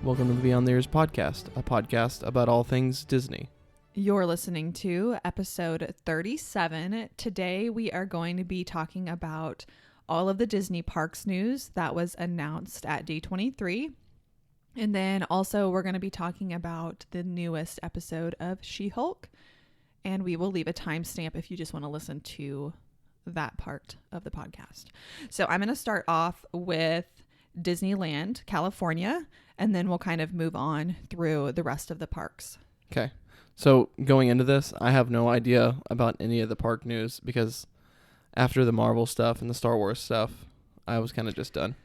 Welcome to the Beyond the Years podcast, a podcast about all things Disney. You're listening to episode 37. Today we are going to be talking about all of the Disney parks news that was announced at D23. And then also we're going to be talking about the newest episode of She-Hulk. And we will leave a timestamp if you just want to listen to that part of the podcast. So I'm going to start off with Disneyland, California, and then we'll kind of move on through the rest of the parks. Okay. So going into this, I have no idea about any of the park news because after the Marvel stuff and the Star Wars stuff, I was kind of just done.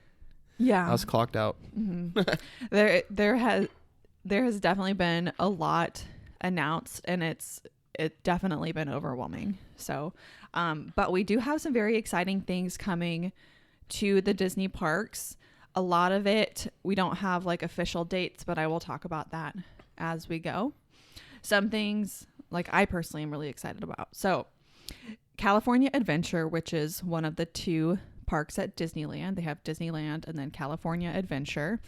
Yeah. I was clocked out. Mm-hmm. There has definitely been a lot announced, and it's definitely been overwhelming. So, but we do have some very exciting things coming to the Disney parks. A lot of it, we don't have like official dates, but I will talk about that as we go. Some things like I personally am really excited about. So California Adventure, which is one of the two parks at Disneyland. They have Disneyland and then California Adventure.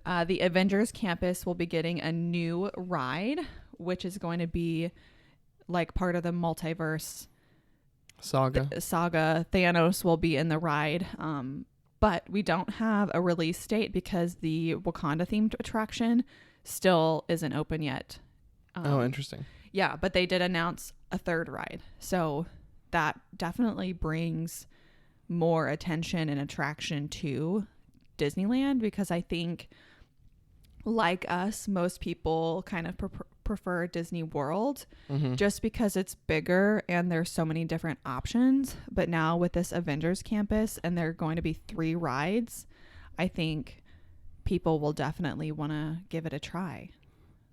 The Avengers campus will be getting a new ride, which is going to be like part of the multiverse saga. Thanos will be in the ride. But we don't have a release date because the Wakanda themed attraction still isn't open yet. Oh, interesting. Yeah, but they did announce a third ride. So that definitely brings more attention and attraction to Disneyland because I think, like us, most people kind of prefer Disney World just because it's bigger and there's so many different options. But now with this Avengers campus and there are going to be 3 rides, I think people will definitely want to give it a try.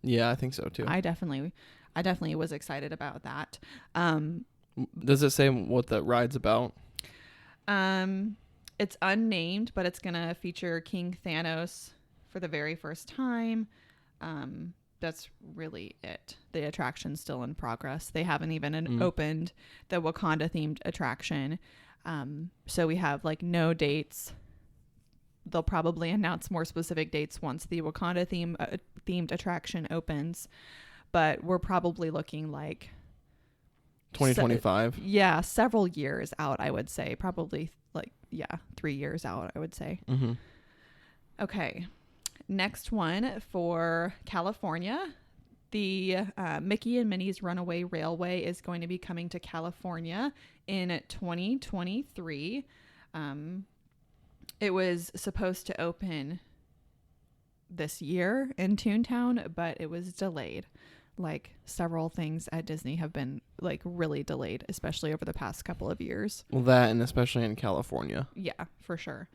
Yeah, I think so too. I definitely was excited about that. Does it say what the ride's about? It's unnamed, but it's going to feature King Thanos for the very first time. That's really it. The attraction's still in progress. They haven't even opened the Wakanda themed attraction. So we have like no dates. They'll probably announce more specific dates once the Wakanda themed attraction opens. But we're probably looking like 2025. Several years out, I would say. Probably 3 years out, I would say. Mm-hmm. Okay. Next one for California, the Mickey and Minnie's Runaway Railway is going to be coming to California in 2023. It was supposed to open this year in Toontown, but it was delayed. Like several things at Disney have been like really delayed, especially over the past couple of years. Well, that and especially in California. Yeah, for sure.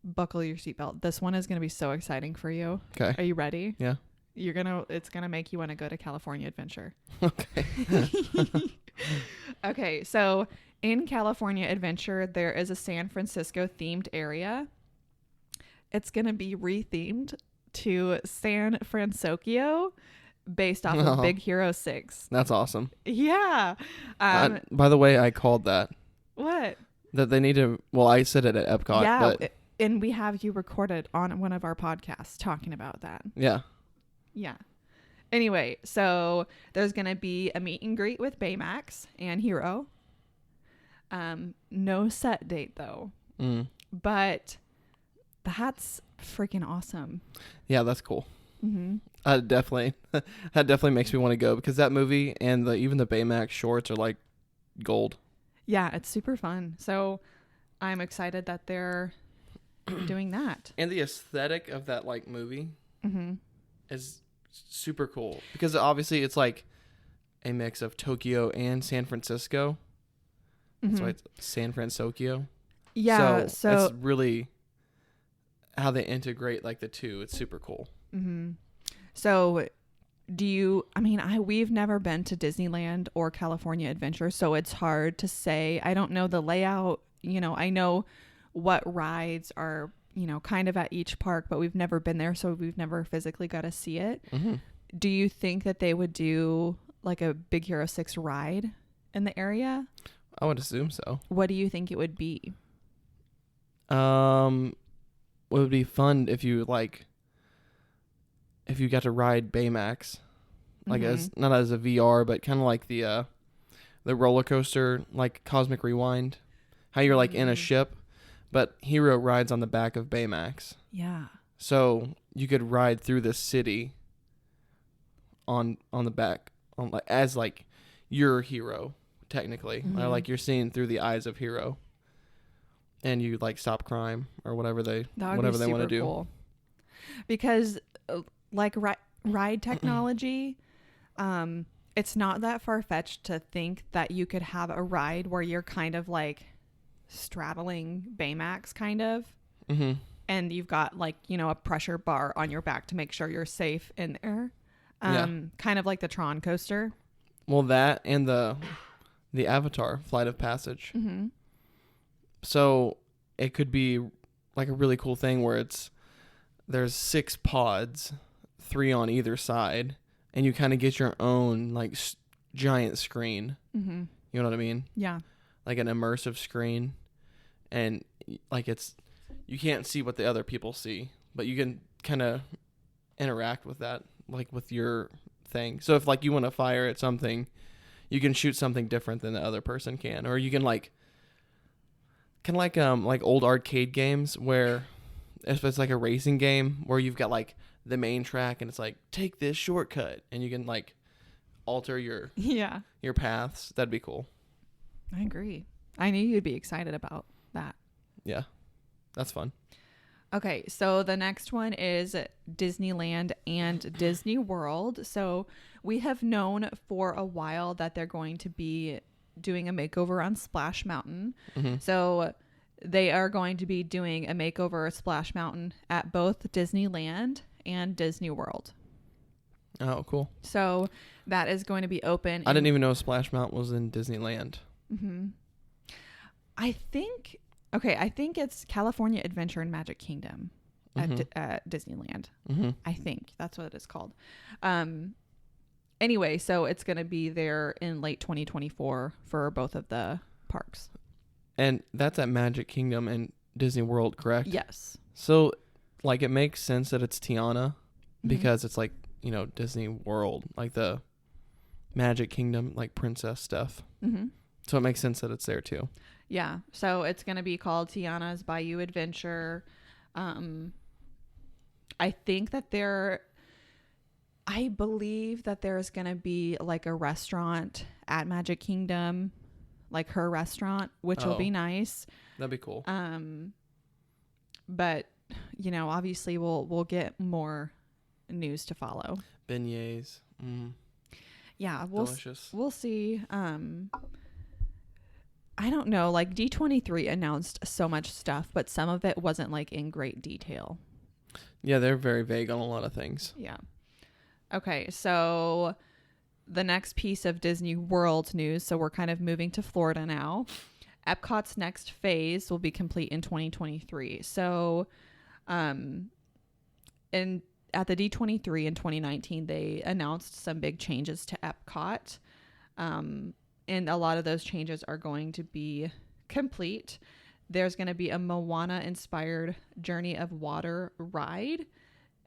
Buckle your seatbelt. This one is going to be so exciting for you. Okay. Are you ready? Yeah. It's going to make you want to go to California Adventure. Okay. Okay. So in California Adventure, there is a San Francisco themed area. It's going to be rethemed to San Francisco based off of Big Hero 6. That's awesome. Yeah. By the way, I called that. What? That they need to, well, I said it at Epcot. Yeah. But and we have you recorded on one of our podcasts talking about that. Yeah. Yeah. Anyway, so there's going to be a meet and greet with Baymax and Hero. No set date though. But that's freaking awesome. Yeah, that's cool. Mm-hmm. That definitely makes me want to go because that movie and even the Baymax shorts are like gold. Yeah, it's super fun. So I'm excited that they're doing that. And the aesthetic of that like movie is super cool because obviously it's like a mix of Tokyo and San Francisco. That's why it's San Francisco. Yeah, so that's really how they integrate like the two. It's super cool. So we've never been to Disneyland or California Adventure, so it's hard to say. I don't know the layout. I know what rides are, kind of at each park, but we've never been there, so we've never physically got to see it. Do you think that they would do like a Big Hero 6 ride in the area? I would assume so. What do you think it would be? It would be fun if you like if you got to ride Baymax, like as not as a VR, but kind of like the roller coaster, like Cosmic Rewind, how you're like in a ship, but Hero rides on the back of Baymax. Yeah. So you could ride through the city on the back, as like your Hero, technically, or like you're seeing through the eyes of Hero, and you like stop crime or whatever they want to do. Cool. Because like ride technology, it's not that far-fetched to think that you could have a ride where you're kind of like straddling Baymax kind of, and you've got like, you know, a pressure bar on your back to make sure you're safe in there, kind of like the Tron coaster. Well, that and the Avatar Flight of Passage. So it could be like a really cool thing where there's 6 pods, 3 on either side, and you kind of get your own like giant screen. You know what I mean? Yeah. Like an immersive screen, and like you can't see what the other people see, but you can kind of interact with that, like with your thing. So if like you want to fire at something, you can shoot something different than the other person can, or you can like kind of like old arcade games where if it's like a racing game where you've got like the main track and it's like take this shortcut, and you can like alter your paths. That'd be cool. I agree. I knew you'd be excited about that. Yeah, that's fun. Okay, so the next one is Disneyland and Disney World. So we have known for a while that they're going to be doing a makeover on Splash Mountain. So they are going to be doing a makeover at Splash Mountain at both Disneyland and Disney World. Oh, cool. So that is going to be open. I didn't even know Splash Mountain was in Disneyland. I think it's California Adventure and Magic Kingdom at Disneyland. I think that's what it is called. Anyway, so it's going to be there in late 2024 for both of the parks. And that's at Magic Kingdom and Disney World, correct? Yes. So, like, it makes sense that it's Tiana because it's like, you know, Disney World, like the Magic Kingdom, like princess stuff. So it makes sense that it's there too. Yeah. So it's going to be called Tiana's Bayou Adventure. I think that I believe that there's going to be like a restaurant at Magic Kingdom, like her restaurant, which will be nice. That'd be cool. But you know, obviously we'll get more news to follow. Beignets. Yeah, delicious. We'll see. I don't know, like D23 announced so much stuff, but some of it wasn't like in great detail. Yeah, they're very vague on a lot of things. Yeah. Okay, so the next piece of Disney World news, so we're kind of moving to Florida now. Epcot's next phase will be complete in 2023. So at the D23 in 2019, they announced some big changes to Epcot. And a lot of those changes are going to be complete. There's going to be a Moana-inspired Journey of Water ride.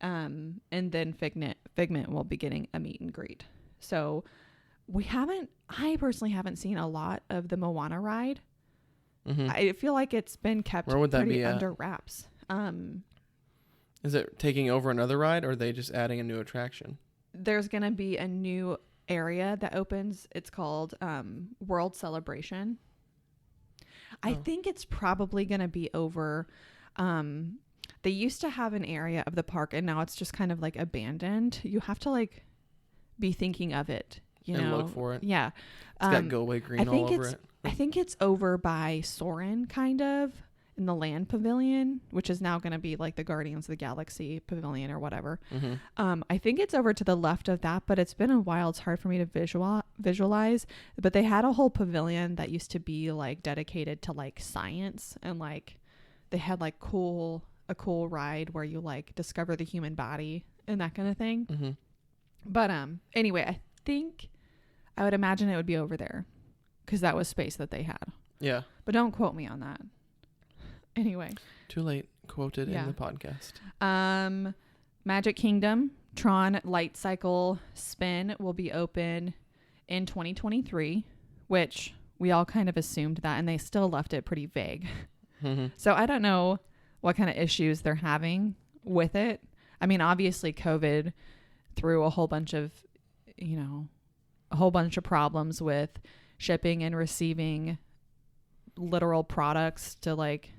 And then Figment will be getting a meet and greet. So I personally haven't seen a lot of the Moana ride. I feel like it's been kept pretty under wraps. Is it taking over another ride, or are they just adding a new attraction? There's going to be a new area that opens. It's called World Celebration. I think it's probably going to be over. They used to have an area of the park, and now it's just kind of like abandoned. You have to like be thinking of it, and look for it. Yeah. It's got Go Away Green all over it. I think it's over by Soarin', kind of, in the Land Pavilion, which is now going to be like the Guardians of the Galaxy Pavilion or whatever. I think it's over to the left of that, but it's been a while. It's hard for me to visualize. But they had a whole pavilion that used to be like dedicated to like science, and like they had like a cool ride where you like discover the human body and that kind of thing. But anyway, I would imagine it would be over there because that was space that they had. Yeah. But don't quote me on that. Anyway. Too late. Quoted in the podcast. Magic Kingdom Tron Light Cycle Spin will be open in 2023, which we all kind of assumed that, and they still left it pretty vague. So I don't know what kind of issues they're having with it. I mean, obviously COVID threw a whole bunch of problems with shipping and receiving literal products to like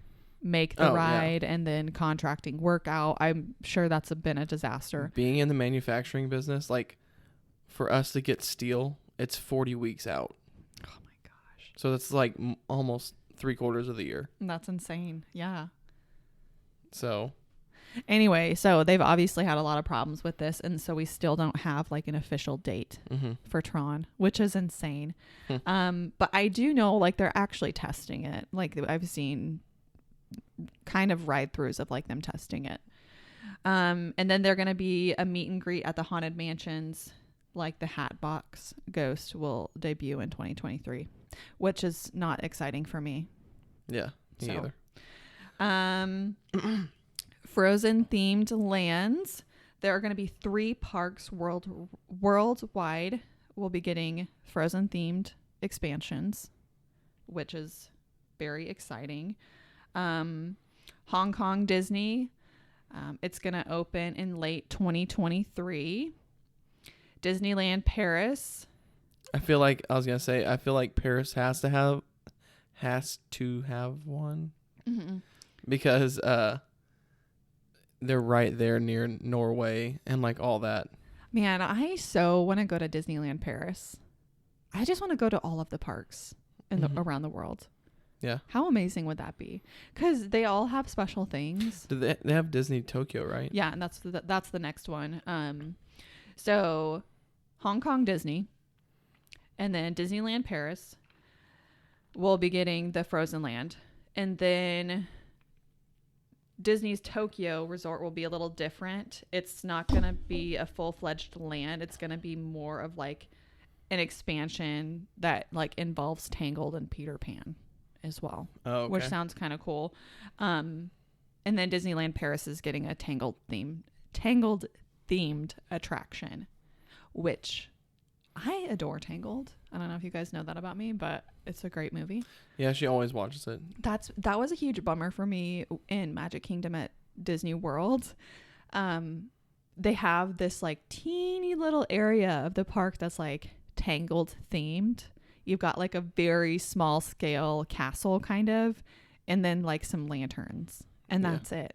make the ride and then contracting work out. I'm sure that's been a disaster. Being in the manufacturing business, like for us to get steel, it's 40 weeks out. Oh my gosh. So that's like almost 3/4 of the year. That's insane. Yeah. So anyway, so they've obviously had a lot of problems with this, and so we still don't have like an official date for Tron, which is insane. But I do know like they're actually testing it. Like I've seen kind of ride-throughs of like them testing it. And then they're going to be a meet and greet at the Haunted Mansions. Like the Hatbox Ghost will debut in 2023, which is not exciting for me. Yeah, me either. Frozen themed lands. There are going to be 3 parks worldwide will be getting Frozen themed expansions, which is very exciting. Hong Kong Disney. It's going to open in late 2023. Disneyland Paris. I feel like Paris has to have one because they're right there near Norway and like all that. Man, I so want to go to Disneyland Paris. I just want to go to all of the parks in around the world. Yeah. How amazing would that be? Because they all have special things. Do they have Disney Tokyo, right? Yeah, and that's the next one. So Hong Kong Disney and then Disneyland Paris will be getting the Frozen Land. And then Disney's Tokyo Resort will be a little different. It's not going to be a full-fledged land. It's going to be more of like an expansion that like involves Tangled and Peter Pan as well. Oh, okay. Which sounds kind of cool. And then Disneyland Paris is getting a Tangled themed attraction, which I adore Tangled. I don't know if you guys know that about me, but it's a great movie. Yeah, she always watches it. That was a huge bummer for me in Magic Kingdom at Disney World. They have this like teeny little area of the park that's like Tangled themed. You've got like a very small scale castle kind of, and then like some lanterns, and that's it.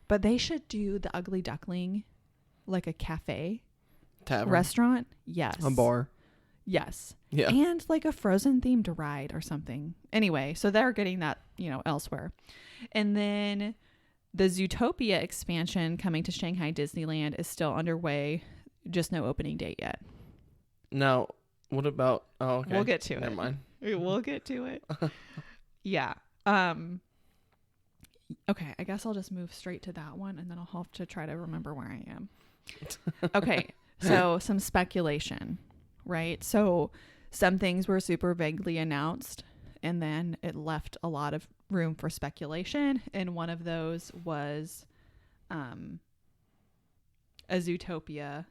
But they should do the Ugly Duckling, like a cafe, tavern, restaurant. Yes. A bar. Yes. Yeah. And like a Frozen themed ride or something. Anyway, so they're getting that, elsewhere. And then the Zootopia expansion coming to Shanghai Disneyland is still underway. Just no opening date yet. Now, what about... Oh, okay. We'll get to it. Never mind. We'll get to it. Yeah. Okay, I guess I'll just move straight to that one, and then I'll have to try to remember where I am. Okay, so some speculation, right? So some things were super vaguely announced, and then it left a lot of room for speculation, and one of those was a Zootopia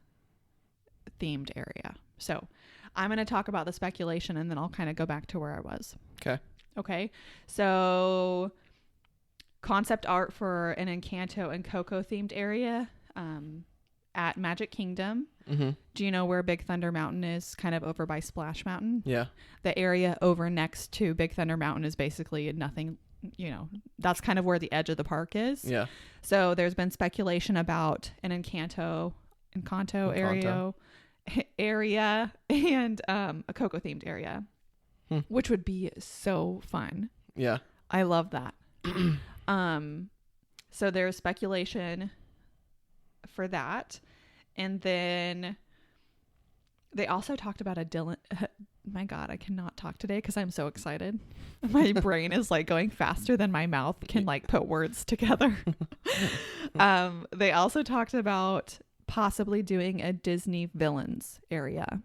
themed area. So I'm going to talk about the speculation, and then I'll kind of go back to where I was. Okay. So concept art for an Encanto and Coco themed area at Magic Kingdom. Mm-hmm. Do you know where Big Thunder Mountain is? Kind of over by Splash Mountain. Yeah. The area over next to Big Thunder Mountain is basically nothing. That's kind of where the edge of the park is. Yeah. So there's been speculation about an Encanto area and a Coco themed area, which would be so fun. Yeah. I love that. So there's speculation for that. And then they also talked about a Dylan. My God, I cannot talk today because I'm so excited. My brain is like going faster than my mouth can like put words together. They also talked about possibly doing a Disney villains area.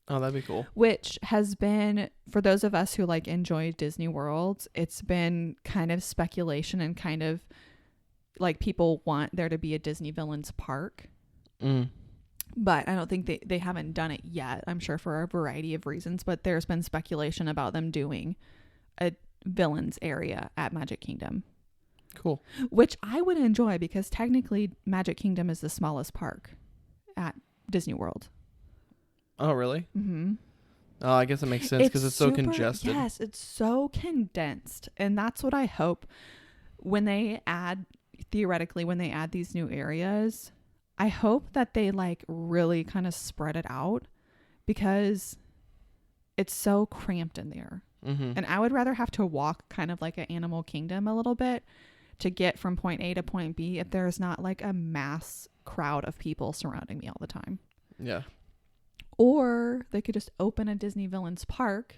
Oh, that'd be cool. Which has been, for those of us who like enjoy Disney World, it's been kind of speculation and kind of like people want there to be a Disney villains park. But I don't think they haven't done it yet. I'm sure for a variety of reasons, but there's been speculation about them doing a villains area at Magic Kingdom. Cool. Which I would enjoy because technically Magic Kingdom is the smallest park at Disney World. Oh, really? Mm-hmm. Oh, I guess it makes sense because it's so congested. Yes, it's so condensed. And that's what I hope when they add these new areas, I hope that they like really kind of spread it out because it's so cramped in there. Mm-hmm. And I would rather have to walk kind of like an Animal Kingdom a little bit to get from point A to point B if there's not like a mass crowd of people surrounding me all the time. Yeah. Or they could just open a Disney Villains park.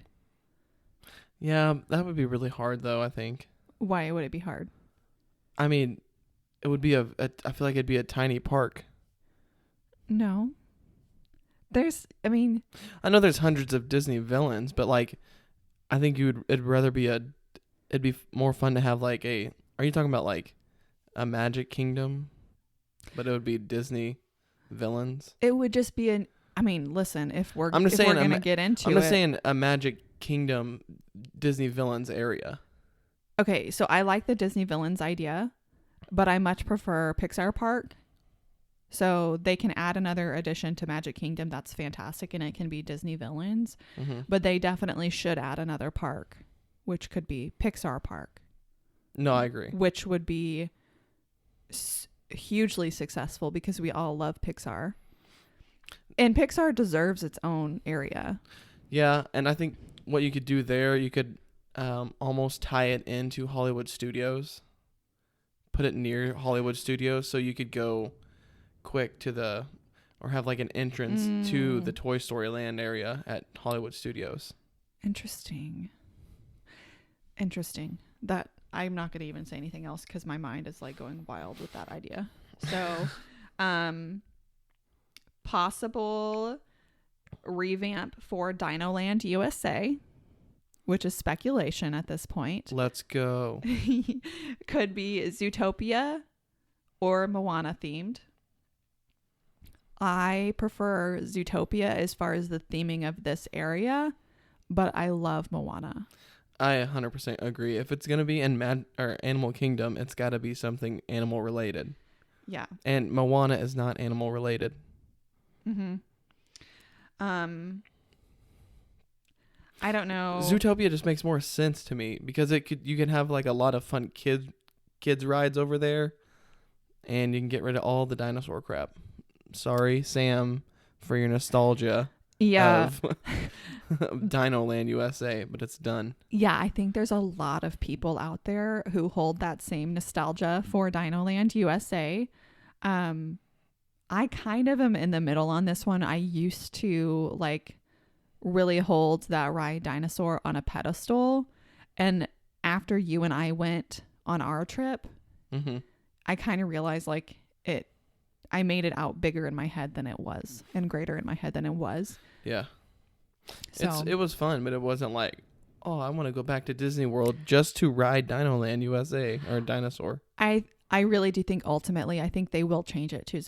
Yeah, that would be really hard though, I think. Why would it be hard? I mean, it would be I feel like it'd be a tiny park. No. I know there's hundreds of Disney villains, but like, I think it'd be more fun to have like are you talking about like a Magic Kingdom? But it would be Disney villains. It would just be listen, if we're going to get into it. I'm just saying a Magic Kingdom Disney villains area. Okay, so I like the Disney villains idea, but I much prefer Pixar Park. So they can add another addition to Magic Kingdom. That's fantastic. And it can be Disney villains. Mm-hmm. But they definitely should add another park, which could be Pixar Park. No, I agree. Which would be hugely successful because we all love Pixar. And Pixar deserves its own area. Yeah. And I think what you could do there, you could almost tie it into Hollywood Studios. Put it near Hollywood Studios so you could go quick or have like an entrance to the Toy Story Land area at Hollywood Studios. Interesting. That I'm not going to even say anything else because my mind is like going wild with that idea. So, possible revamp for Dino Land USA, which is speculation at this point. Let's go. Could be Zootopia or Moana themed. I prefer Zootopia as far as the theming of this area, but I love Moana. I 100% agree. If it's going to be in Animal Kingdom, it's got to be something animal related. Yeah. And Moana is not animal related. Mm-hmm. I don't know. Zootopia just makes more sense to me because you can have like a lot of fun kids rides over there, and you can get rid of all the dinosaur crap. Sorry, Sam, for your nostalgia. Yeah. Of Dino Land USA, but it's done. Yeah, I think there's a lot of people out there who hold that same nostalgia for Dino Land USA. I kind of am in the middle on this one. I used to like really hold that ride Dinosaur on a pedestal, and after you and I went on our trip, mm-hmm. I kind of realized like I made it out bigger in my head than it was, and greater in my head than it was. Yeah. So it was fun, but it wasn't like, oh, I want to go back to Disney World just to ride Dino Land USA or Dinosaur. I really do think ultimately, I think they will change it to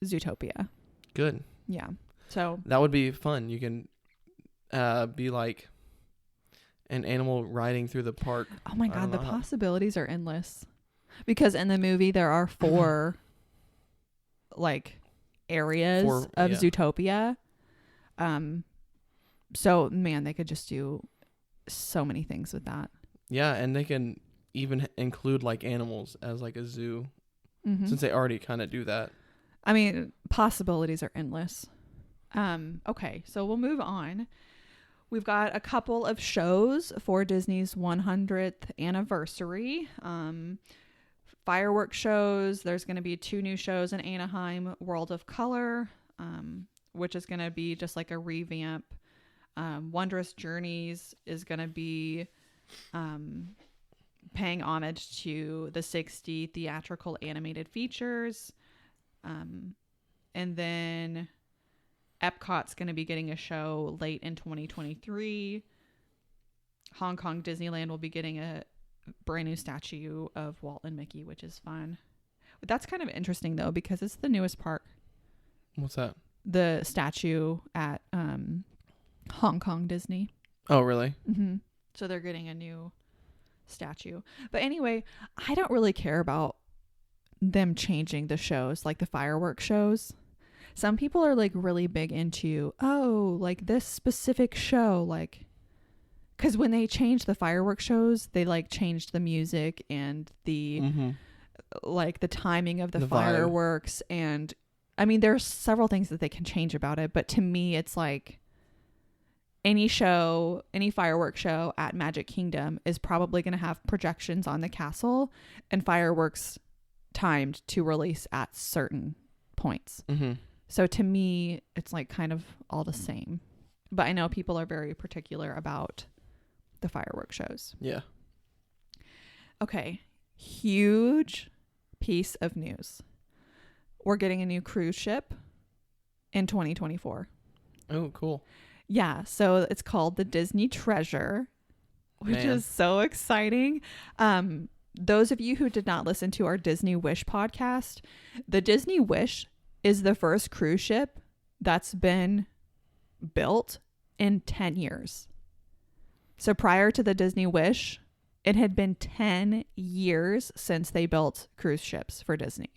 Zootopia. Good. Yeah. So that would be fun. You can be like an animal riding through the park. Oh my God, the possibilities are endless. Because in the movie there are 4 like areas of Zootopia. So man, they could just do so many things with that. Yeah, and they can even include like animals as like a zoo, mm-hmm. since they already kind of do that. I mean, possibilities are endless. Okay, so we'll move on. We've got a couple of shows for Disney's 100th anniversary. Fireworks shows. There's going to be 2 new shows in Anaheim, World of Color, which is going to be just like a revamp. Wondrous Journeys is going to be paying homage to the 60 theatrical animated features. And then Epcot's going to be getting a show late in 2023. Hong Kong Disneyland will be getting a brand new statue of Walt and Mickey, which is fun. But that's kind of interesting though, because it's the newest park. What's that? The statue at Hong Kong Disney. Oh, really? Mm-hmm. So they're getting a new statue. But anyway, I don't really care about them changing the shows, like the fireworks shows. Some people are like really big into, oh, like this specific show, like, because when they changed the fireworks shows, they like changed the music and the like the timing of the fireworks. And I mean, there's several things that they can change about it, but to me, it's like any fireworks show at Magic Kingdom is probably going to have projections on the castle and fireworks timed to release at certain points. So to me, it's like kind of all the same. But I know people are very particular about the fireworks shows. Yeah. Okay. Huge piece of news. We're getting a new cruise ship in 2024. Oh, cool. Yeah. So it's called the Disney Treasure, which is so exciting. Those of you who did not listen to our Disney Wish podcast, the Disney Wish is the first cruise ship that's been built in 10 years. So prior to the Disney Wish, it had been 10 years since they built cruise ships for Disney.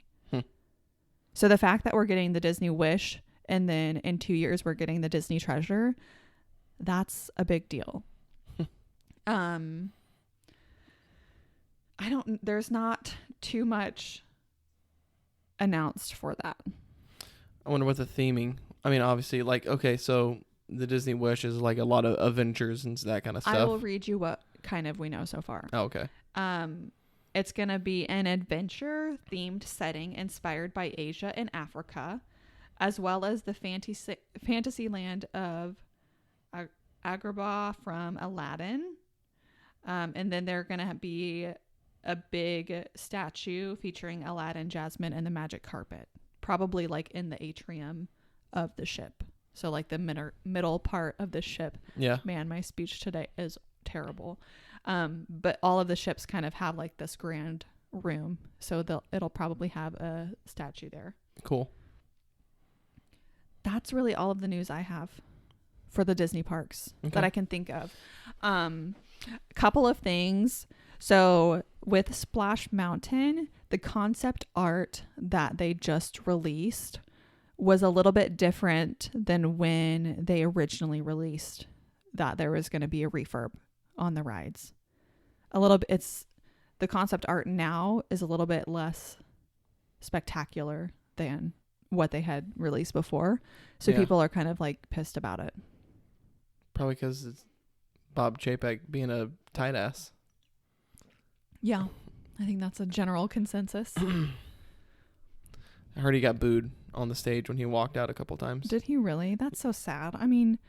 So the fact that we're getting the Disney Wish and then in 2 years we're getting the Disney Treasure, that's a big deal. There's not too much announced for that. I wonder what the theming. I mean, obviously, like, okay, so the Disney Wish is like a lot of Avengers and that kind of stuff. I will read you what kind of we know so far. Oh, okay. It's going to be an adventure-themed setting inspired by Asia and Africa, as well as the fantasy land of Agrabah from Aladdin. And then they're going to be a big statue featuring Aladdin, Jasmine, and the magic carpet. Probably like in the atrium of the ship. So like the middle part of the ship. Yeah. Man, my speech today is terrible. But all of the ships kind of have like this grand room. So it'll probably have a statue there. Cool. That's really all of the news I have for the Disney parks that I can think of. A couple of things. So with Splash Mountain, the concept art that they just released was a little bit different than when they originally released that there was going to be a refurb on the rides. A little bit, the concept art now is a little bit less spectacular than what they had released before. So people are kind of like pissed about it. Probably because it's Bob Chapek being a tight ass. Yeah, I think that's a general consensus. I heard he got booed on the stage when he walked out a couple times. Did he really? That's so sad. I mean,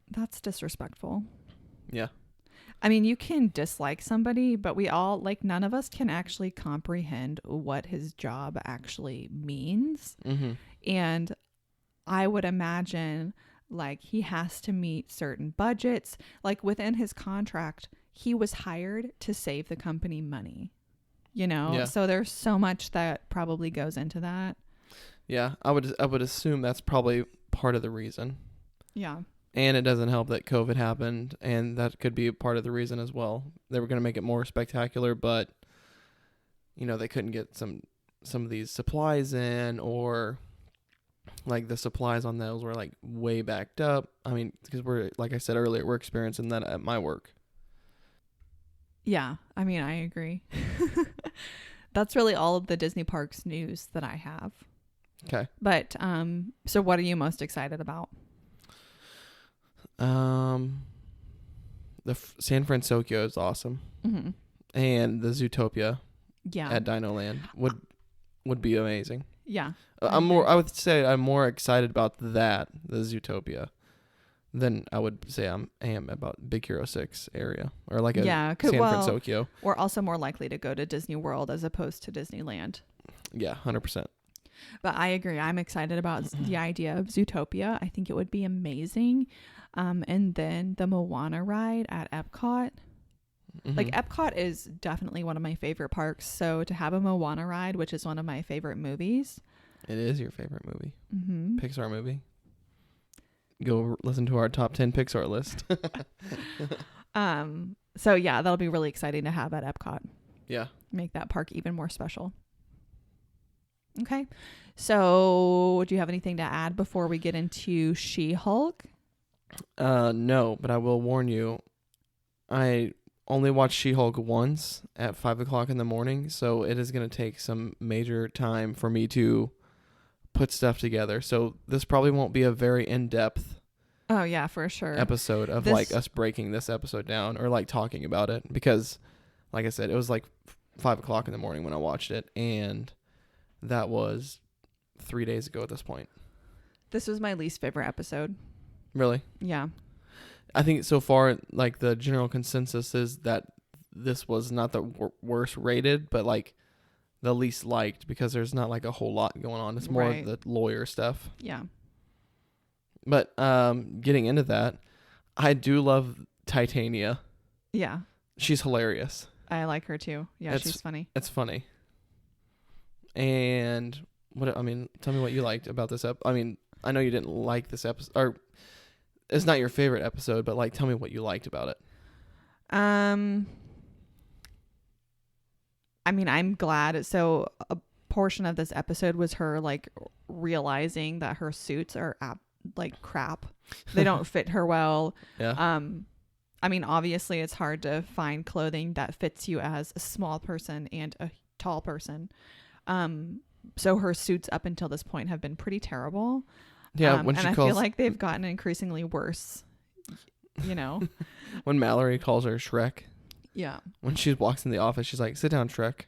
that's disrespectful. Yeah. I mean, you can dislike somebody, but we all, like, none of us can actually comprehend what his job actually means. And I would imagine, like, he has to meet certain budgets. Like, within his contract, he was hired to save the company money, you know? Yeah. So there's so much that probably goes into that. Yeah, I would assume that's probably part of the reason. Yeah. And it doesn't help that COVID happened, and that could be a part of the reason as well. They were going to make it more spectacular, but you know, they couldn't get some of these supplies in, or like the supplies on those were like way backed up. I mean, because we're, like I said earlier, we're experiencing that at my work. Yeah, I mean, I agree. That's really all of the Disney Parks news that I have. Okay. But so what are you most excited about? The San Francisco is awesome, and the Zootopia, at Dino Land would be amazing. Yeah, I would say I'm more excited about the Zootopia, than I would say I am about Big Hero 6 area or like San Francisco. We're also more likely to go to Disney World as opposed to Disneyland. Yeah, 100%. But I agree. I'm excited about the idea of Zootopia. I think it would be amazing. And then the Moana ride at Epcot. Like, Epcot is definitely one of my favorite parks. So to have a Moana ride, which is one of my favorite movies, It is your favorite movie. Mm-hmm. Pixar movie. Go listen to our top 10 Pixar list. So yeah, that'll be really exciting to have at Epcot. Yeah. Make that park even more special. Okay. So do you have anything to add before we get into She-Hulk? No, but I will warn you. I only watched She-Hulk once at 5 o'clock in the morning, so it is going to take some major time for me to put stuff together. So this probably won't be a very in-depth Oh yeah, for sure. episode of like us breaking this episode down or like talking about it, because like I said, it was like 5 o'clock in the morning when I watched it, and that was 3 days ago at this point. This was my least favorite episode. Really? Yeah. I think so far, like the general consensus is that this was not the worst rated, but like the least liked, because there's not like a whole lot going on. It's more Right. of the lawyer stuff. Yeah. But getting into that, I do love Titania. Yeah. She's hilarious. I like her too. Yeah, she's funny. It's funny. And tell me what you liked about this I know you didn't like this episode, or it's not your favorite episode, but like tell me what you liked about it. I'm glad. So a portion of this episode was her like realizing that her suits are like crap. They don't fit her well. Yeah. Obviously it's hard to find clothing that fits you as a small person and a tall person. So her suits up until this point have been pretty terrible. Yeah. I feel like they've gotten increasingly worse, you know? When Mallory calls her Shrek. Yeah. When she walks in the office, she's like, "Sit down, Shrek."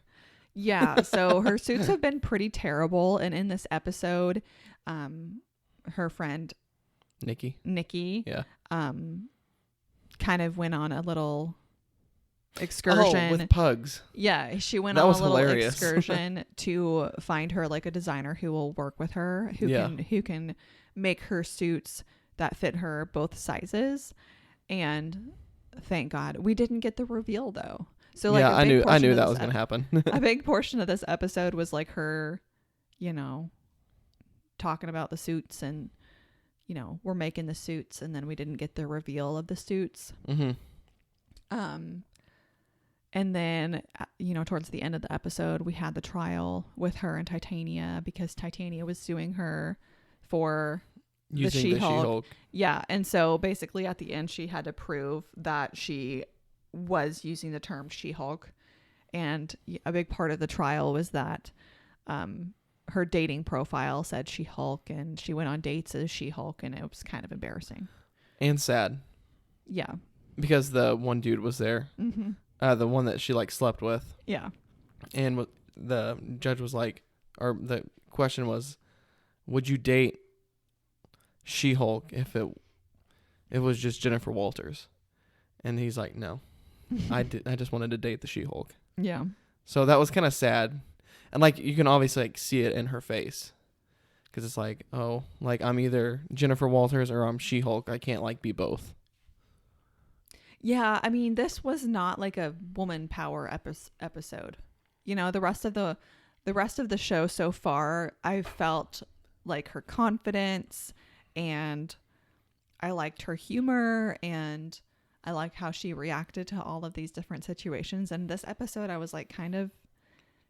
Yeah. So her suits have been pretty terrible. And in this episode, her friend Nikki, yeah, kind of went on a little excursion with pugs. Yeah, she went That on a was little hilarious. excursion to find her like a designer who will work with her, who can make her suits that fit her both sizes. And thank God we didn't get the reveal though. So like, yeah, I knew that was gonna happen. A big portion of this episode was like her, talking about the suits and, we're making the suits, and then we didn't get the reveal of the suits. Mm-hmm. And then, towards the end of the episode, we had the trial with her and Titania, because Titania was suing her for Using the She-Hulk. Yeah. And so basically at the end, she had to prove that she was using the term She-Hulk. And a big part of the trial was that her dating profile said She-Hulk, and she went on dates as She-Hulk, and it was kind of embarrassing. And sad. Yeah. Because the one dude was there. Mm-hmm. The one that she like slept with. Yeah. And the judge was like, or the question was, would you date She-Hulk if it was just Jennifer Walters? And he's like, no. I just wanted to date the She-Hulk. Yeah. So that was kind of sad. And like, you can obviously like see it in her face, because it's like, oh, like I'm either Jennifer Walters or I'm She-Hulk. I can't like be both. Yeah, this was not like a woman power episode. The rest of the show so far, I felt like her confidence, and I liked her humor, and I liked how she reacted to all of these different situations. And this episode, I was like kind of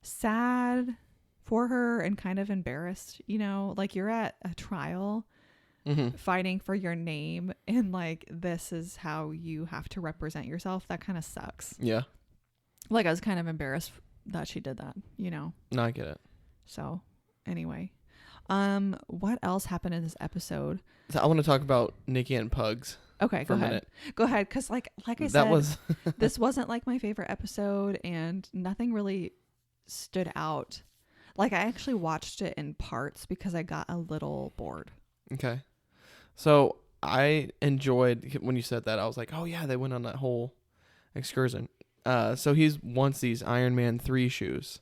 sad for her and kind of embarrassed, like you're at a trial. Mm-hmm. Fighting for your name, and like this is how you have to represent yourself. That kind of sucks. Yeah. Like I was kind of embarrassed that she did that, No, I get it. So anyway, what else happened in this episode? So I want to talk about Nikki and Pugs. Okay, go ahead. Go ahead, because like I said, this wasn't like my favorite episode, and nothing really stood out. Like I actually watched it in parts because I got a little bored. Okay. So I enjoyed when you said that. I was like, oh yeah, they went on that whole excursion. So he wants these Iron Man 3 shoes.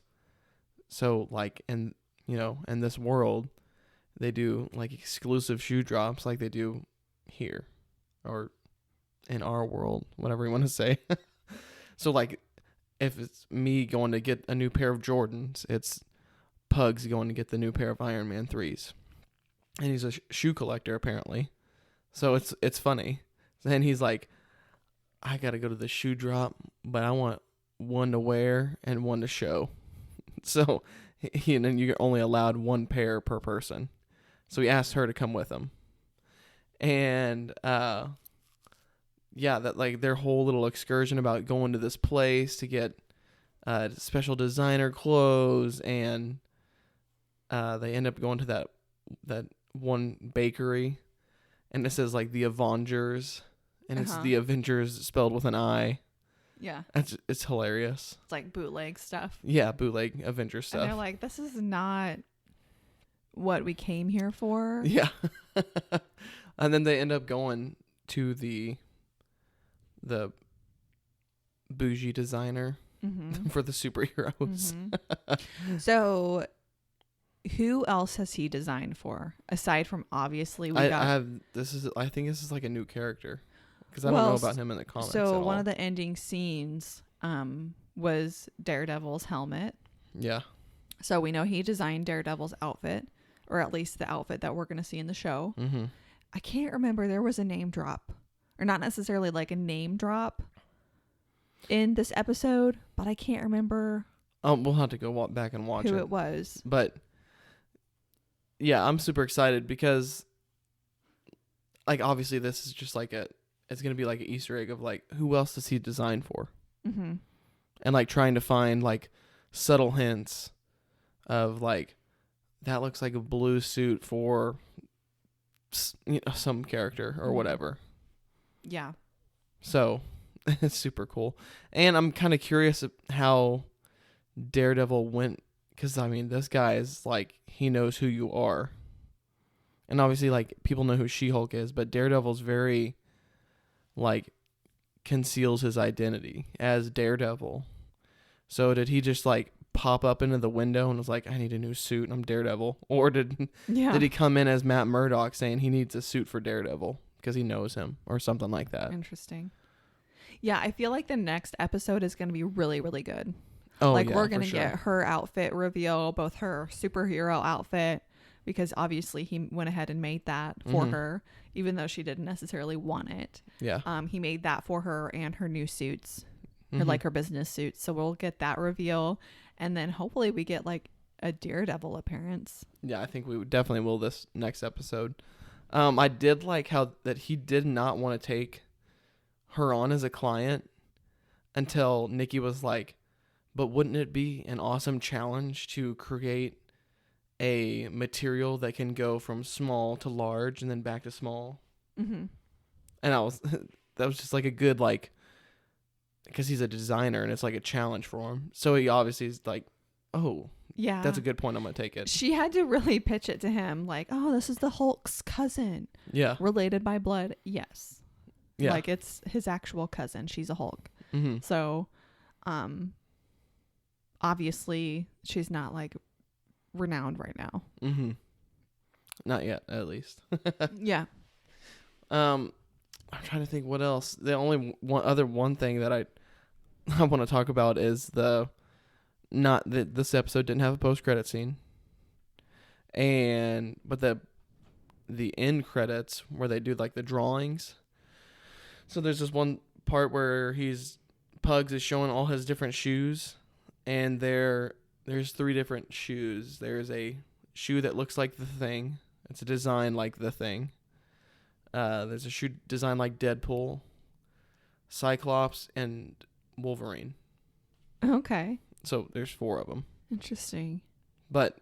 So like in this world, they do like exclusive shoe drops like they do here, or in our world, whatever you want to say. So like if it's me going to get a new pair of Jordans, it's Pug's going to get the new pair of Iron Man 3s. And he's a shoe collector, apparently. So it's funny. And he's like, I got to go to the shoe drop, but I want one to wear and one to show. So and then you're only allowed one pair per person. So he asked her to come with him. And that like their whole little excursion about going to this place to get special designer clothes, and they end up going to that one bakery, and it says like the Avengers, and it's the Avengers spelled with an I. Yeah. It's hilarious. It's like bootleg stuff. Yeah, bootleg Avengers stuff. And they're like, this is not what we came here for. Yeah. And then they end up going to the bougie designer for the superheroes. Mm-hmm. So who else has he designed for? Aside from obviously I think this is like a new character. Because I don't know about him in the comics at all. One of the ending scenes was Daredevil's helmet. Yeah. So we know he designed Daredevil's outfit, or at least the outfit that we're going to see in the show. Mm-hmm. I can't remember. There was a name drop, or not necessarily like a name drop in this episode, but I can't remember. We'll have to go back and watch who it was. But yeah, I'm super excited because, like, obviously this is just like it's going to be like an Easter egg of like, who else does he design for? Mm-hmm. And like trying to find like subtle hints of like, that looks like a blue suit for some character or whatever. Yeah. So it's super cool. And I'm kind of curious how Daredevil went, because I mean, this guy is like, he knows who you are. And obviously like people know who She-Hulk is, but Daredevil's very like conceals his identity as Daredevil. So did he just like pop up into the window and was like, I need a new suit, I'm Daredevil? Or did he come in as Matt Murdock saying he needs a suit for Daredevil because he knows him or something like that? Interesting. Yeah, I feel like the next episode is going to be really, really good. Oh, like, yeah, we're going to sure. get her outfit reveal, both her superhero outfit, because obviously he went ahead and made that for her, even though she didn't necessarily want it. Yeah. He made that for her and her new suits, or like her business suits. So we'll get that reveal, and then hopefully we get like a Daredevil appearance. Yeah, I think we definitely will this next episode. I did like how that he did not want to take her on as a client until Nikki was like, but wouldn't it be an awesome challenge to create a material that can go from small to large and then back to small? Mm-hmm. And that was just like a good, like, because he's a designer and it's like a challenge for him. So he obviously is like, oh, yeah, that's a good point. I'm going to take it. She had to really pitch it to him like, oh, this is the Hulk's cousin. Yeah. Related by blood. Yes. Yeah. Like, it's his actual cousin. She's a Hulk. Mm-hmm. So, obviously she's not like renowned right now. Mm-hmm. Not yet, at least. Yeah. I'm trying to think what else. The only one thing that I want to talk about is not that this episode didn't have a post-credit scene, but the end credits where they do like the drawings. So there's this one part where Pugs is showing all his different shoes, and there's 3 different shoes. There's a shoe that looks like the Thing. It's a design like the Thing. There's a shoe designed like Deadpool, Cyclops, and Wolverine. Okay. So there's 4 of them. Interesting. But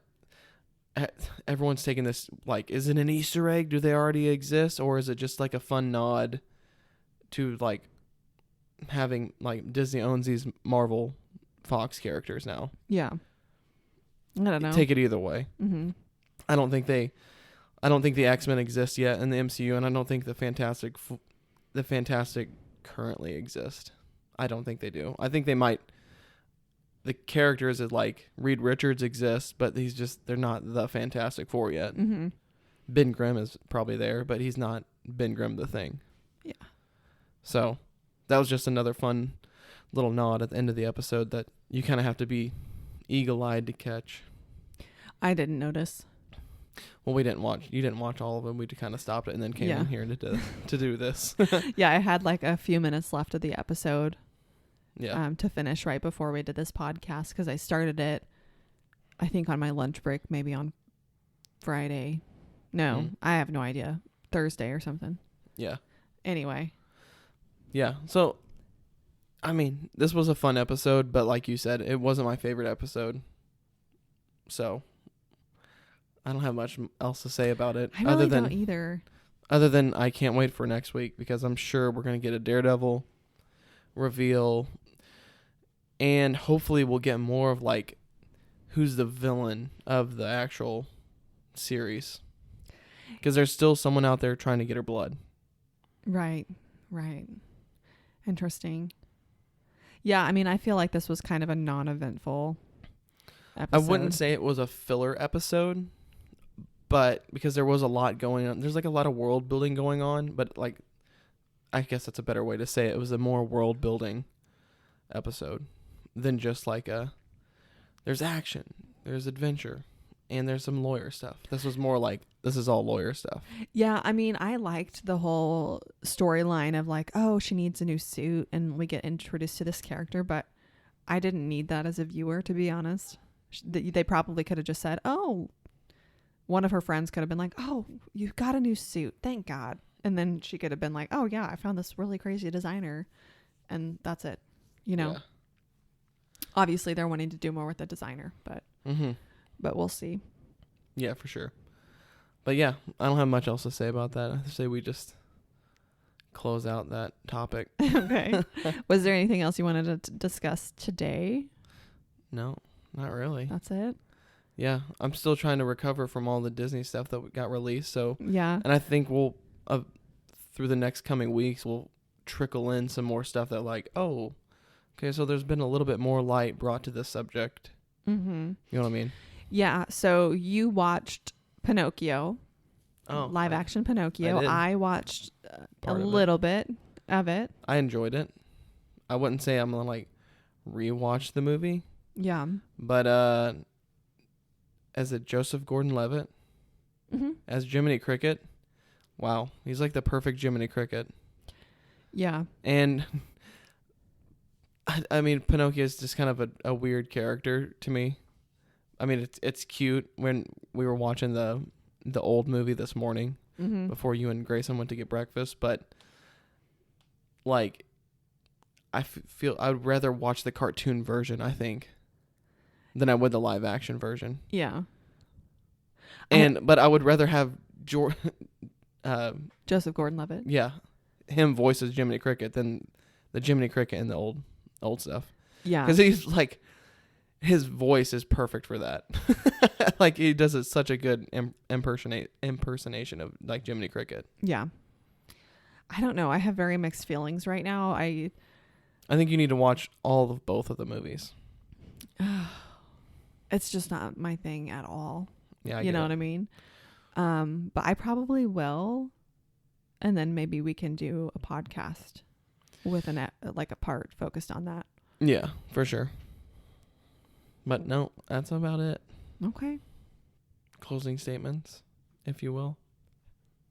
everyone's taking this like, is it an Easter egg? Do they already exist? Or is it just like a fun nod to like having like Disney owns these Marvel Fox characters now? Yeah. I don't know. Take it either way. Mm-hmm. I don't think the X-Men exist yet in the MCU, and I don't think the Fantastic currently exist. I don't think they do. I think they might. The characters that like Reed Richards exist, but they're not the Fantastic Four yet. Mm-hmm. Ben Grimm is probably there, but he's not Ben Grimm the Thing. Yeah. So that was just another fun little nod at the end of the episode that you kind of have to be eagle-eyed to catch. I didn't notice. Well, you didn't watch all of them. We kind of stopped it and then came in here to do this. Yeah, I had like a few minutes left of the episode. Yeah. To finish right before we did this podcast, because I started it, I think, on my lunch break, maybe on Friday. No, I have no idea. Thursday or something. Yeah. Anyway. Yeah. So, I mean, this was a fun episode, but like you said, it wasn't my favorite episode. So, I don't have much else to say about it. I really don't either. Other than I can't wait for next week, because I'm sure we're going to get a Daredevil reveal, and hopefully we'll get more of like who's the villain of the actual series, because there's still someone out there trying to get her blood. Right. Interesting. Yeah, I mean, I feel like this was kind of a non-eventful episode. I wouldn't say it was a filler episode, but because there was a lot going on, there's like a lot of world building going on, but like I guess that's a better way to say it. It was a more world building episode than just like there's action, there's adventure, and there's some lawyer stuff. This was more like, this is all lawyer stuff. Yeah, I mean, I liked the whole storyline of like, oh, she needs a new suit and we get introduced to this character, but I didn't need that as a viewer, to be honest. They probably could have just said, oh, one of her friends could have been like, oh, you got a new suit, thank God. And then she could have been like, oh yeah, I found this really crazy designer, and that's it, Yeah. Obviously they're wanting to do more with the designer, but we'll see. Yeah, for sure. But yeah, I don't have much else to say about that. I say we just close out that topic. Okay. Was there anything else you wanted to discuss today? No, not really. That's it? Yeah, I'm still trying to recover from all the Disney stuff that got released. So yeah, and I think we'll through the next coming weeks we'll trickle in some more stuff that like, oh, okay, so there's been a little bit more light brought to this subject. You know what I mean? Yeah. So you watched Pinocchio, live action Pinocchio. I watched a little bit of it. I enjoyed it. I wouldn't say I'm gonna like rewatch the movie. Yeah. But as a Joseph Gordon-Levitt, as Jiminy Cricket, wow, he's like the perfect Jiminy Cricket. Yeah. And I mean, Pinocchio is just kind of a weird character to me. I mean, it's cute. When we were watching the old movie this morning before you and Grayson went to get breakfast, but like I feel I'd rather watch the cartoon version, I think, than I would the live action version. Yeah. But I would rather have Joseph Gordon-Levitt. Yeah, him voices Jiminy Cricket than the Jiminy Cricket in the old stuff. Yeah, because he's like, his voice is perfect for that. Like he does such a good impersonation of like Jiminy Cricket. Yeah, I don't know. I have very mixed feelings right now. I think you need to watch both of the movies. It's just not my thing at all. Yeah, you know what I mean? But I probably will, and then maybe we can do a podcast with a part focused on that. Yeah, for sure. But no, that's about it. Okay. Closing statements, if you will.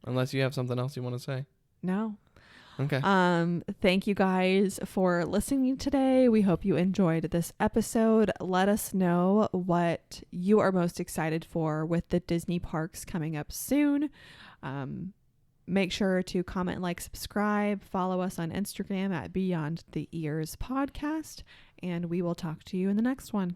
Unless you have something else you want to say. No. Okay. Thank you guys for listening today. We hope you enjoyed this episode. Let us know what you are most excited for with the Disney parks coming up soon. Make sure to comment, like, subscribe, follow us on Instagram at Beyond the Ears Podcast, and we will talk to you in the next one.